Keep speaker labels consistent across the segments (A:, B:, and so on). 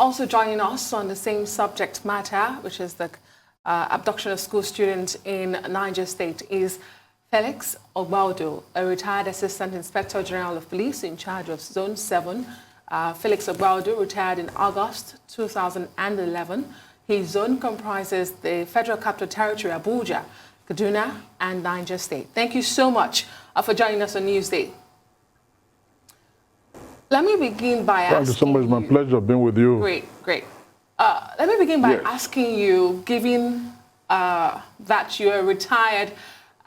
A: also joining us on the same subject matter, which is the abduction of school students in Niger State, is FELIX OGBAUDU, a retired Assistant Inspector General of Police in charge of Zone 7. FELIX OGBAUDU retired in August 2011. His zone comprises the Federal Capital Territory, Abuja, Kaduna, and Niger State. Thank you so much for joining us on NEWSDAY. Let me begin by asking you... Thank you so much.
B: It's my pleasure being with you.
A: Great, great. Let me begin by asking you, given that you're a retired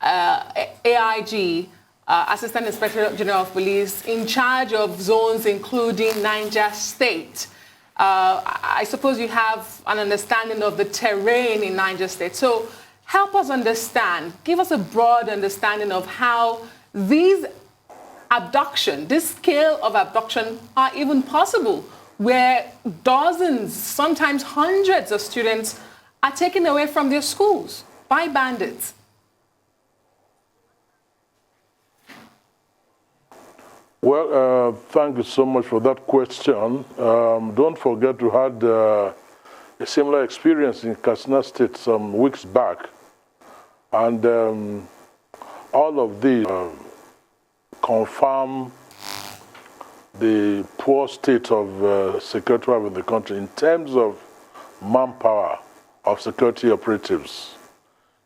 A: AIG, Assistant Inspector General of Police, in charge of zones including Niger State, I suppose you have an understanding of the terrain in Niger State. So help us understand, give us a broad understanding of how these abduction, this scale of abduction are even possible, where dozens, sometimes hundreds of students are taken away from their schools by bandits.
B: Well, thank you so much for that question. Don't forget we had a similar experience in Katsina State some weeks back. And all of these confirm the poor state of security in the country in terms of manpower of security operatives.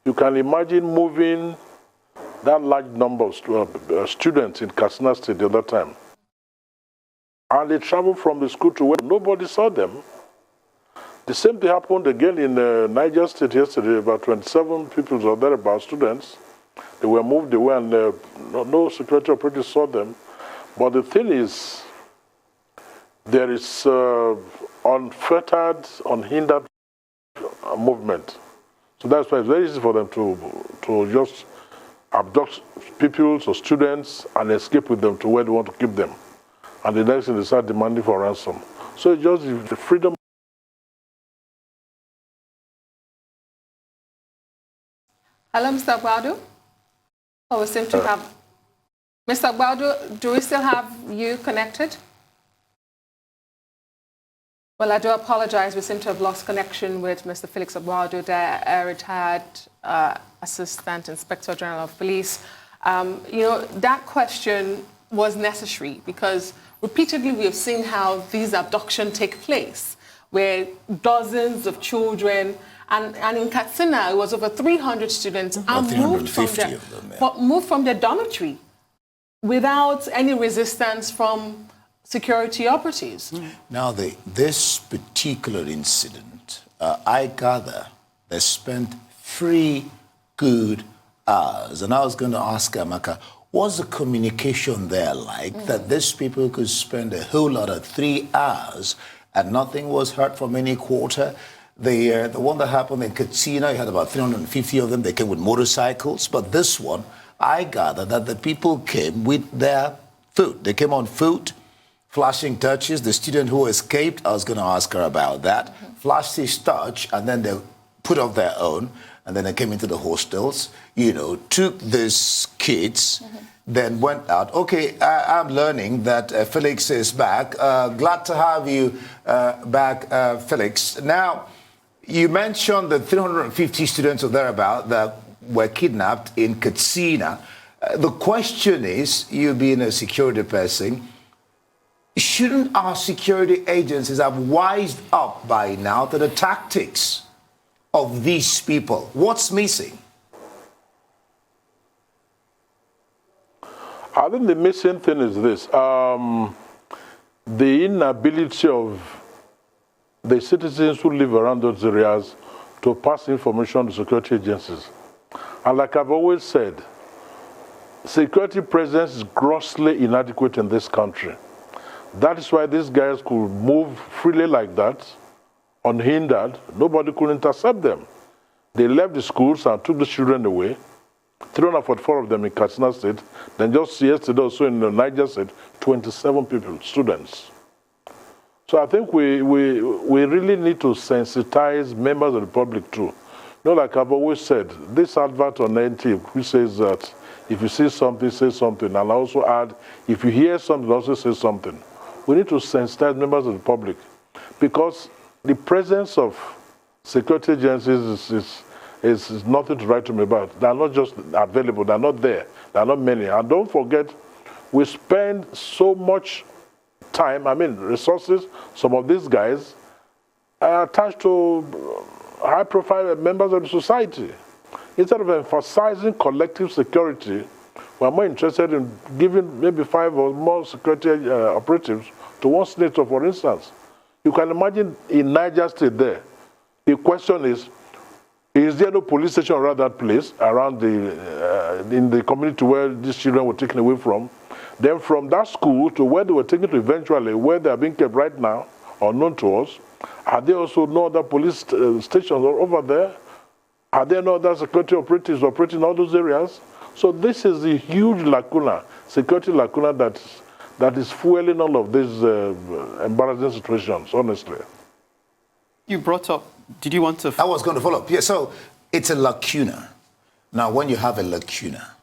B: You can imagine moving that large number of students in Katsina State the other time. And they traveled from the school to where nobody saw them. The same thing happened again in Niger State yesterday. About 27 people or thereabouts, students. They were moved away and no security operatives saw them. But the thing is, there is unfettered, unhindered movement. So that's why it's very easy for them to just abduct pupils or students and escape with them to where they want to keep them. And the next thing they start demanding for ransom. So it's just the freedom.
A: Hello, Mr. OGBAUDU. Oh, we seem to have... Mr. OGBAUDU, do we still have you connected? Well, I do apologize. We seem to have lost connection with Mr. FELIX OGBAUDU, the retired Assistant Inspector General of Police. You know, that question was necessary because repeatedly we have seen how these abductions take place, where dozens of children, and in Katsina, it was over 300 students, are moved from their dormitory without any resistance from security operatives.
C: Now, this particular incident, I gather they spent 3 good hours. And I was going to ask Amaka, what's the communication there like that these people could spend a whole lot of 3 hours and nothing was heard from any quarter? The one that happened in Katsina, you had about 350 of them. They came with motorcycles. But this one, I gather that the people came with their foot. They came on foot, flashing torches. The student who escaped, I was going to ask her about that, flashed his torch, and then they put off their own, and then they came into the hostels, you know, took these kids, then went out. Okay, I'm learning that FELIX is back. Glad to have you back, FELIX. Now, you mentioned the 350 students or thereabout that were kidnapped in Katsina. The question is, you being a security person, shouldn't our security agencies have wised up by now to the tactics of these people? What's missing?
B: I think the missing thing is this. The inability of the citizens who live around those areas to pass information to security agencies. And like I've always said, security presence is grossly inadequate in this country. That is why these guys could move freely like that, unhindered. Nobody could intercept them. They left the schools and took the children away. 344 of them in Katsina State. Then just yesterday also in Niger State, 27 people, students. So I think we really need to sensitize members of the public too. You know, like I've always said, this advert on NT, which says that if you see something, say something. And I also add, if you hear something, also say something. We need to sensitize members of the public. because the presence of security agencies is nothing to write to me about. They're not just available, they're not there, there are not many. And don't forget, we spend so much time, resources, some of these guys are attached to high-profile members of the society. Instead of emphasizing collective security, we're more interested in giving maybe 5 or more security operatives to one senator, for instance. You can imagine in Niger State there, the question is there no police station around that place, around in the community where these children were taken away from? Then from that school to where they were taken to eventually, where they are being kept right now, unknown to us, are there also no other police stations over there? Are there no other security operatives operating in all those areas? So this is the huge lacuna, security lacuna that is fueling all of these embarrassing situations, honestly.
D: You brought up, did you want to...
C: I was going to follow up. Yeah, so it's a lacuna. Now, when you have a lacuna,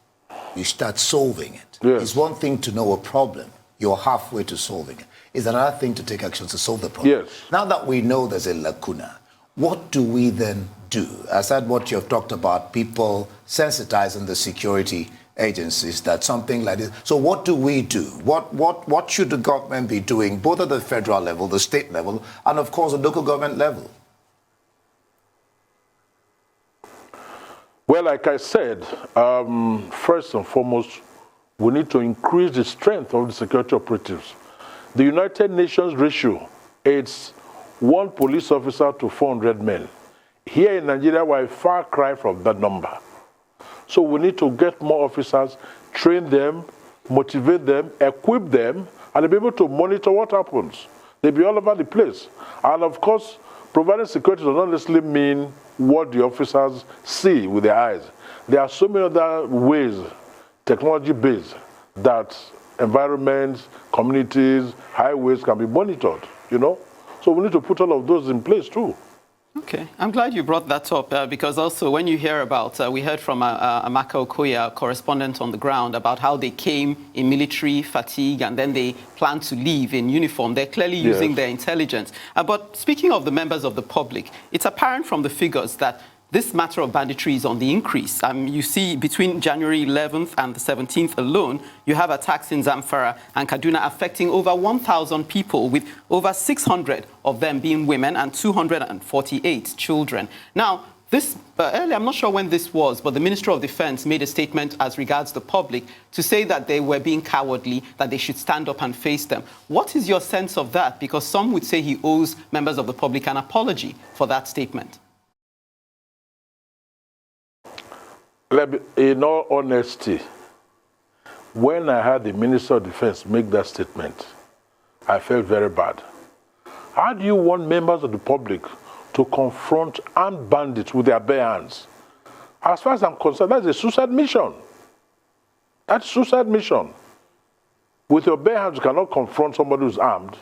C: you start solving it.
B: Yes.
C: It's one thing to know a problem. You're halfway to solving it. It's another thing to take action to solve the problem.
B: Yes.
C: Now that we know there's a lacuna, what do we then do? Aside what you've talked about, people sensitizing the security agencies that something like this. So what do we do? What should the government be doing, both at the federal level, the state level, and of course the local government level?
B: Well, like I said, first and foremost, we need to increase the strength of the security operatives. The United Nations ratio, it's 1 police officer to 400 men. Here in Nigeria, we're a far cry from that number. So we need to get more officers, train them, motivate them, equip them, and be able to monitor what happens. They'll be all over the place. And of course, providing security does not necessarily mean what the officers see with their eyes. There are so many other ways, technology-based, that environments, communities, highways can be monitored, So we need to put all of those in place too.
D: Okay, I'm glad you brought that up because also when you hear about, we heard from Amaka Okoya, correspondent on the ground, about how they came in military fatigue and then they plan to leave in uniform. They're clearly using their intelligence. But speaking of the members of the public, it's apparent from the figures that this matter of banditry is on the increase. You see, between January 11th and the 17th alone, you have attacks in Zamfara and Kaduna affecting over 1,000 people, with over 600 of them being women and 248 children. Now, this earlier, I'm not sure when this was, but the Minister of Defense made a statement as regards the public to say that they were being cowardly, that they should stand up and face them. What is your sense of that? Because some would say he owes members of the public an apology for that statement.
B: In all honesty, when I heard the Minister of Defense make that statement, I felt very bad. How do you want members of the public to confront armed bandits with their bare hands? As far as I'm concerned, that's a suicide mission. That's suicide mission. With your bare hands, you cannot confront somebody who's armed.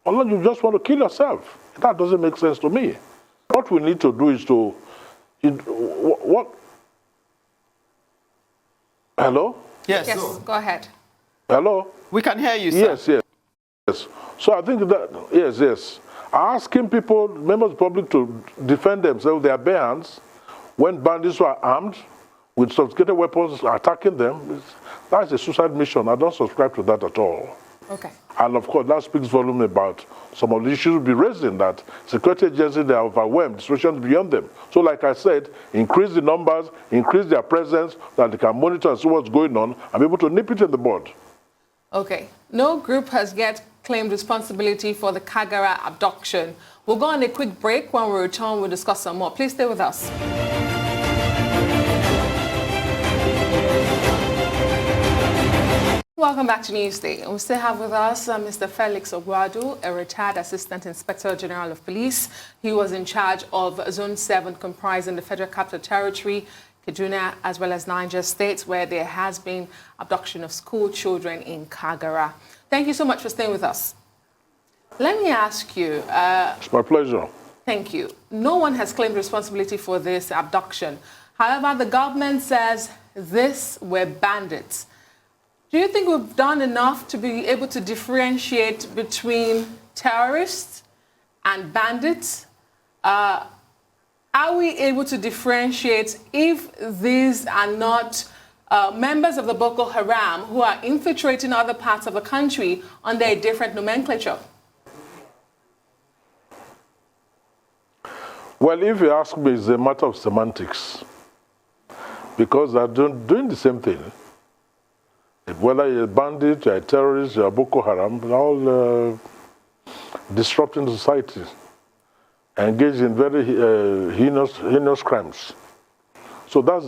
B: Unless you just want to kill yourself. That doesn't make sense to me. What we need to do is to... Hello?
D: Yes.
A: Yes, go ahead.
B: Hello?
D: We can hear you, sir.
B: Yes. So I think that, yes. Asking people, members of the public, to defend themselves with their bare hands when bandits were armed with sophisticated weapons attacking them, that's a suicide mission. I don't subscribe to that at all.
A: Okay.
B: And of course, that speaks volume about some of the issues we'll be raising, that security agencies, they are overwhelmed, situations beyond them. So like I said, increase the numbers, increase their presence, that they can monitor and see what's going on and be able to nip it in the bud. Okay.
A: No group has yet claimed responsibility for the Kagara abduction. We'll go on a quick break. When we return, we'll discuss some more. Please stay with us. Welcome back to NEWSDAY. We still have with us Mr. FELIX OGBAUDU, a retired Assistant Inspector General of Police. He was in charge of Zone 7, comprising the Federal Capital Territory, Kaduna, as well as Niger State, where there has been abduction of school children in Kagara. Thank you so much for staying with us. Let me ask you...
B: it's my pleasure.
A: Thank you. No one has claimed responsibility for this abduction. However, the government says these were bandits. Do you think we've done enough to be able to differentiate between terrorists and bandits? Are we able to differentiate if these are not members of the Boko Haram who are infiltrating other parts of the country under a different nomenclature?
B: Well, if you ask me, it's a matter of semantics, because they're doing the same thing. Whether you're a bandit, you're a terrorist, you're a Boko Haram, they're all disrupting society, engaged in very heinous crimes. So that's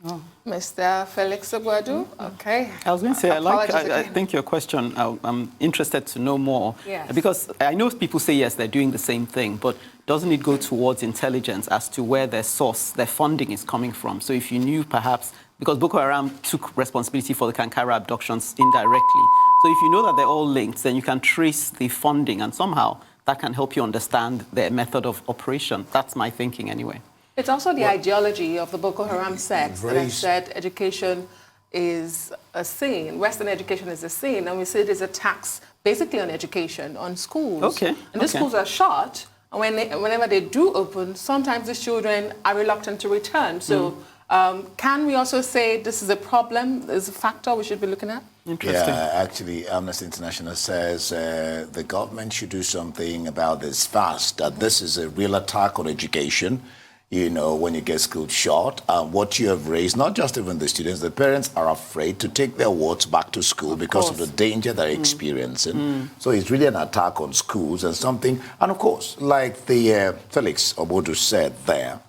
A: Oh. Mr. FELIX OGBAUDU, okay.
D: I was going to say, I think your question, I'm interested to know more.
A: Yes.
D: Because I know people say, yes, they're doing the same thing, but doesn't it go towards intelligence as to where their source, their funding is coming from? So if you knew perhaps, because Boko Haram took responsibility for the Kankara abductions indirectly. So if you know that they're all linked, then you can trace the funding, and somehow that can help you understand their method of operation. That's my thinking anyway.
A: It's also the ideology of the Boko Haram sect that has said education is a sin, Western education is a sin, and we say there's a tax basically on education, on schools.
D: Okay.
A: And the schools are shut, and whenever they do open, sometimes the children are reluctant to return. So can we also say this is a problem, is a factor we should be looking at?
D: Interesting.
C: Yeah, actually, Amnesty International says the government should do something about this fast, that this is a real attack on education. You know, when you get school short, what you have raised, not just even the students, the parents are afraid to take their wards back to school because of the danger they're experiencing. So it's really an attack on schools and something. And of course, like the FELIX OGBAUDU said there,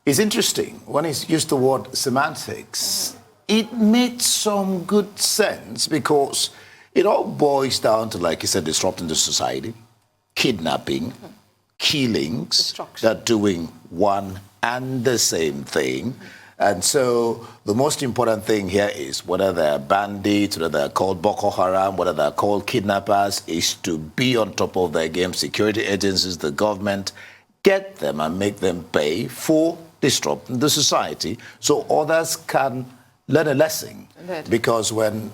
C: it's interesting when he's used the word semantics. It made some good sense because it all boils down to, like you said, disrupting the society, kidnapping, killings, they're doing one and the same thing. And so the most important thing here is whether they're bandits, whether they're called Boko Haram, whether they're called kidnappers, is to be on top of their game. Security agencies, the government, get them and make them pay for disrupting the society so others can learn a lesson. Because when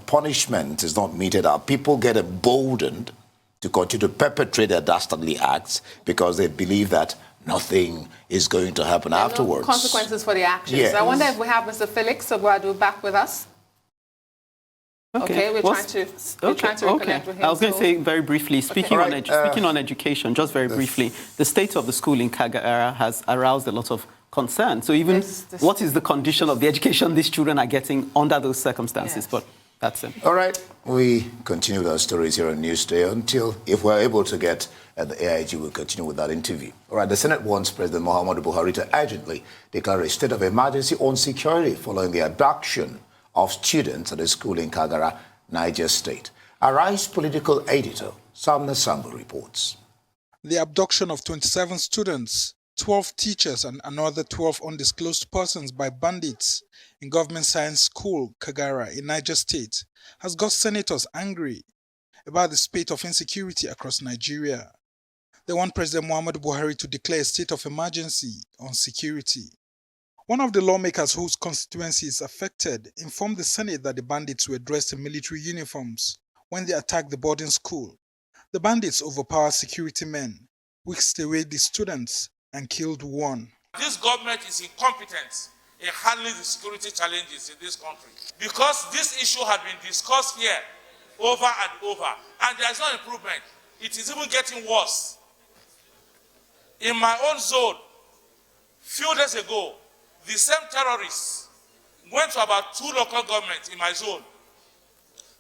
C: punishment is not meted out, people get emboldened to continue to perpetrate their dastardly acts because they believe that nothing is going to happen afterwards.
A: No consequences for the actions.
C: Yes.
A: I wonder if we have Mr. FELIX OGBAUDU back with us. Okay, we're trying to reconnect with him.
D: I was going to say very briefly, speaking on education, just very briefly, the state of the school in Kagara has aroused a lot of concern. So even what is the condition of the education these children are getting under those circumstances? Yes. But that's it.
C: All right. We continue with our stories here on NEWSDAY until, if we're able to get the AIG, we'll continue with that interview. All right. The Senate wants President Muhammadu Buhari to urgently declare a state of emergency on security following the abduction of students at a school in Kagara, Niger State. Arise political editor Sam Nasambo reports.
E: The abduction of 27 students, 12 teachers and another 12 undisclosed persons by bandits in Government Science School, Kagara, in Niger State, has got senators angry about the spate of insecurity across Nigeria. They want President Muhammadu Buhari to declare a state of emergency on security. One of the lawmakers whose constituency is affected informed the Senate that the bandits were dressed in military uniforms when they attacked the boarding school. The bandits overpowered security men, whisked away the students, and killed one.
F: This government is incompetent in handling the security challenges in this country because this issue has been discussed here over and over, and there is no improvement. It is even getting worse. In my own zone, few days ago, the same terrorists went to about 2 local governments in my zone.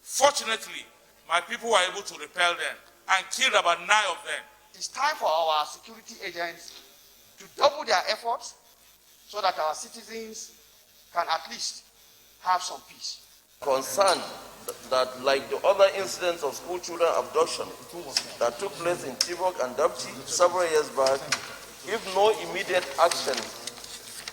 F: Fortunately, my people were able to repel them and killed about 9 of them.
G: It's time for our security agents to double their efforts so that our citizens can at least have some peace.
H: Concerned that, like the other incidents of school children abduction that took place in Chibok and Dapchi several years back, if no immediate action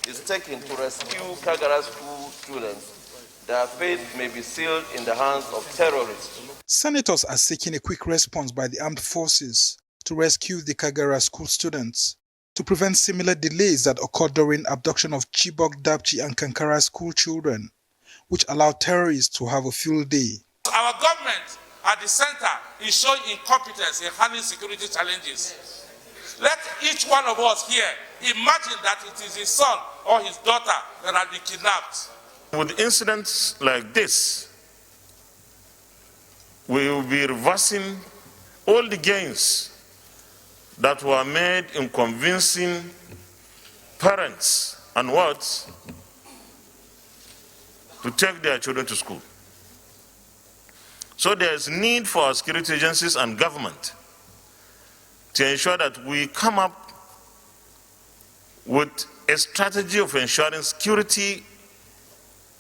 H: is taken to rescue Kagara school students, their fate may be sealed in the hands of terrorists.
E: Senators are seeking a quick response by the armed forces to rescue the Kagara school students, to prevent similar delays that occurred during abduction of Chibok, Dapchi, and Kankara school children, which allowed terrorists to have a field day.
F: Our government at the center is showing incompetence in handling security challenges. Let each one of us here imagine that it is his son or his daughter that has been kidnapped.
I: With incidents like this, we will be reversing all the gains that were made in convincing parents and wards to take their children to school. So there is need for our security agencies and government to ensure that we come up with a strategy of ensuring security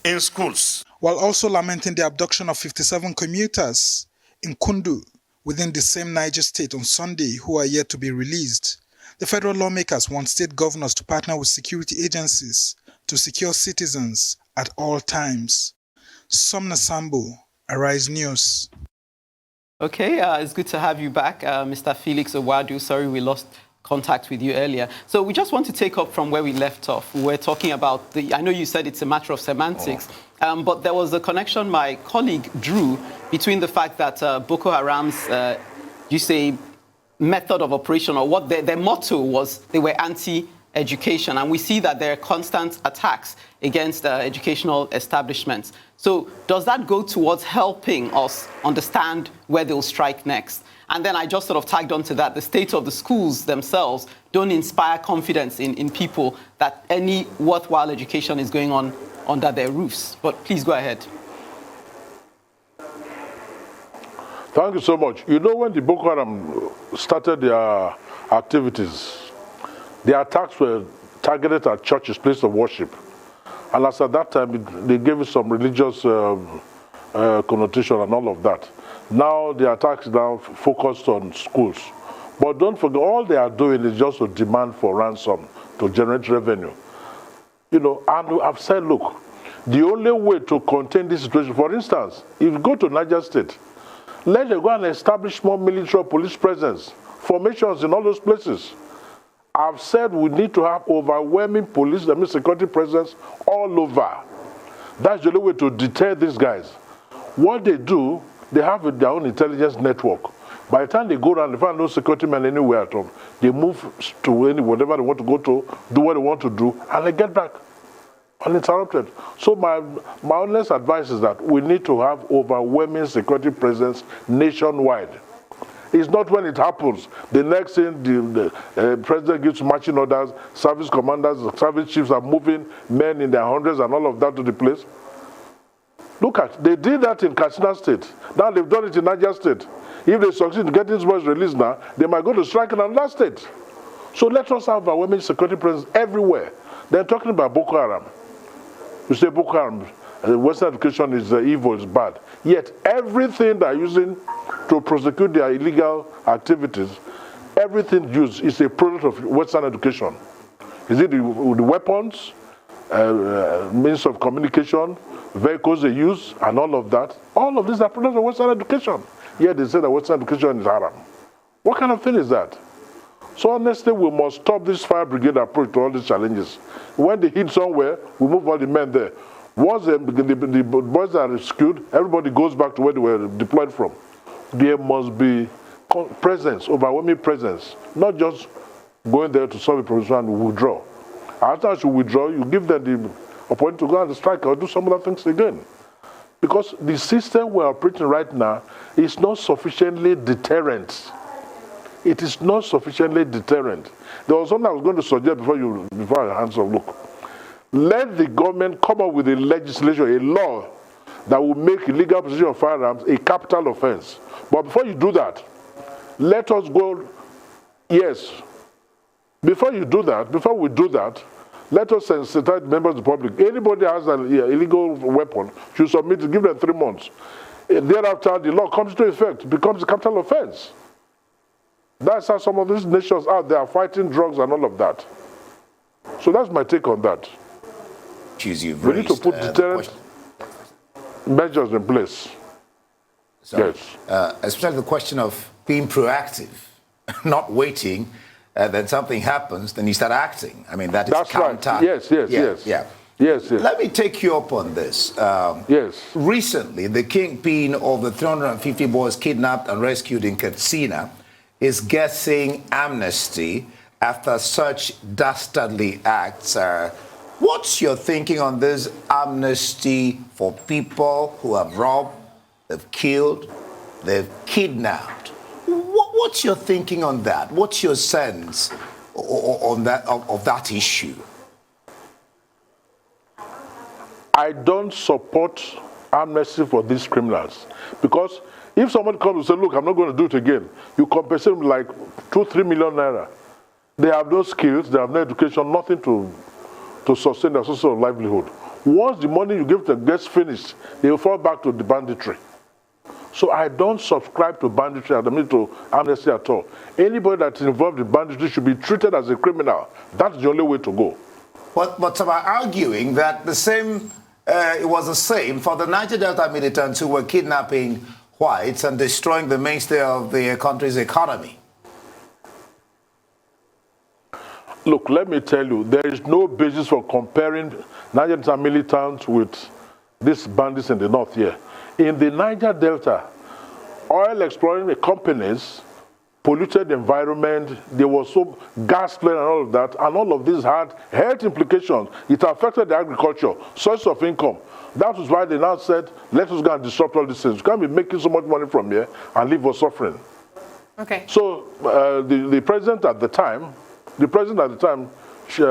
I: in schools.
E: While also lamenting the abduction of 57 commuters in Kundu within the same Niger state on Sunday who are yet to be released, the federal lawmakers want state governors to partner with security agencies to secure citizens at all times. Somna Sambo, Arise News.
D: Okay, it's good to have you back, Mr. FELIX OGBAUDU. Sorry we lost contact with you earlier. So we just want to take up from where we left off. We were talking about I know you said it's a matter of semantics, but there was a connection my colleague drew between the fact that Boko Haram's, you say, method of operation, or what their motto was, they were anti-education. And we see that there are constant attacks against educational establishments. So does that go towards helping us understand where they'll strike next? And then I just sort of tagged onto that, the state of the schools themselves don't inspire confidence in people that any worthwhile education is going on under their roofs. But please go ahead.
B: Thank you so much. You know, when the Boko Haram started their activities, the attacks were targeted at churches, places of worship. And as at that time, they gave it some religious connotation and all of that. Now the attacks now focused on schools. But don't forget, all they are doing is just to demand for ransom to generate revenue. You know, and I've said, look, the only way to contain this situation, for instance, if you go to Niger State, let them go and establish more military or police presence, formations in all those places. I've said we need to have overwhelming police, security presence all over. That's the only way to deter these guys. What they do, they have their own intelligence network. By the time they go around, they find no security men anywhere at all. They move to whatever they want to go to, do what they want to do, and they get back uninterrupted. So my honest advice is that we need to have overwhelming security presence nationwide. It's not when it happens. The next thing, the president gives marching orders, service commanders, service chiefs are moving men in their hundreds and all of that to the place. Look at, they did that in Katsina State. Now they've done it in Niger State. If they succeed in getting these boys released now, they might go to strike in another state. So let us have our women's security presence everywhere. They're talking about Boko Haram. You say Boko Haram, Western education is evil, is bad. Yet everything they're using to prosecute their illegal activities, everything used is a product of Western education. Is it the weapons, means of communication, vehicles they use, and all of that? All of these are products of Western education. Yet they say that Western education is haram. What kind of thing is that? So honestly, we must stop this fire brigade approach to all these challenges. When they hit somewhere, we move all the men there. Once the boys are rescued, everybody goes back to where they were deployed from. There must be presence, overwhelming presence, not just going there to solve a problem and withdraw. After you withdraw, you give them the opportunity to go and strike or do some other things again. Because the system we're operating right now is not sufficiently deterrent. It is not sufficiently deterrent. There was something I was going to suggest before I hands off. Look, let the government come up with a legislation, a law that will make illegal possession of firearms a capital offense. But before you do that, let us go, yes, before we do that, let us sensitize members of the public. Anybody has an illegal weapon should submit it, give them 3 months. Thereafter, the law comes into effect, it becomes a capital offense. That's how some of these nations out there are fighting drugs and all of that. So that's my take on that. We need to put deterrent measures in place.
C: So,
B: yes.
C: Especially the question of being proactive, not waiting, then something happens, then you start acting. I mean, that is
B: that's
C: counter.
B: Right. Yes.
C: Yeah.
B: Yes, yes.
C: Let me take you up on this.
B: Yes.
C: Recently, the kingpin of the 350 boys kidnapped and rescued in Katsina is getting amnesty after such dastardly acts. What's your thinking on this amnesty for people who have robbed, they've killed, they've kidnapped? What's your thinking on that? What's your sense on that of that issue?
B: I don't support amnesty for these criminals, because if somebody comes and says, look, I'm not going to do it again, you compensate them like 2-3 million naira. They have no skills, they have no education, nothing to sustain their source of livelihood. Once the money you give them gets finished, they will fall back to the banditry. So I don't subscribe to banditry, I don't mean to amnesty at all. Anybody that's involved in banditry should be treated as a criminal. That's the only way to go.
C: But some are arguing that the same, it was the same for the Niger Delta militants who were kidnapping whites and destroying the mainstay of the country's economy.
B: Look, let me tell you, there is no basis for comparing Niger Delta militants with these bandits in the north here. In the Niger Delta, oil exploring companies polluted the environment, there was so gas flare and all of that, and all of this had health implications. It affected the agriculture, source of income. That was why they now said, let us go and disrupt all these things. You can't be making so much money from here and leave us suffering.
A: Okay.
B: So the president at the time, Sheikh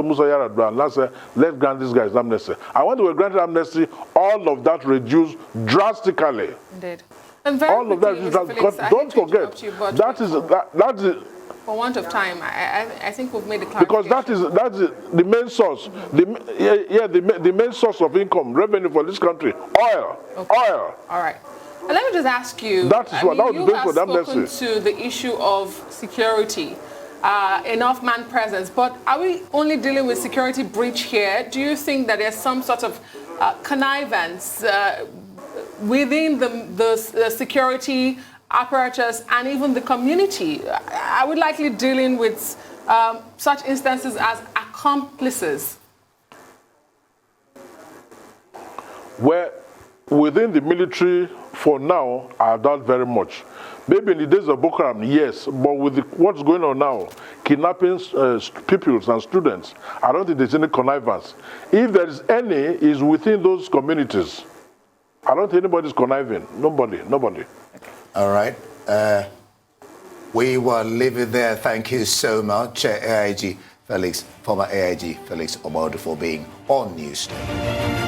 B: Musa Yar'Adua, said, let's grant these guys amnesty. And when they were granted amnesty, all of that reduced drastically.
A: Indeed. And very
B: all of that
A: quickly,
B: is
A: Mr. Felix,
B: don't forget, that is
A: for want of time, I think we've made the clarification.
B: Because that's the main source, the main source of income, revenue for this country, oil,
A: okay.
B: Oil.
A: All right. And let me just ask you,
B: that is what
A: you have spoken to the issue of security, enough man presence, but are we only dealing with security breach here? Do you think that there's some sort of connivance within the security apparatus and even the community? Are we likely dealing with such instances as accomplices?
B: Well, within the military, for now, I doubt very much. Maybe in the days of Boko Haram, yes, but with what's going on now, kidnapping pupils and students, I don't think there's any connivance. If there is any, it's within those communities. I don't think anybody's conniving. Nobody.
C: All right. We will leave it there. Thank you so much, AIG FELIX, former AIG FELIX OGBAUDU, for being on NEWSDAY.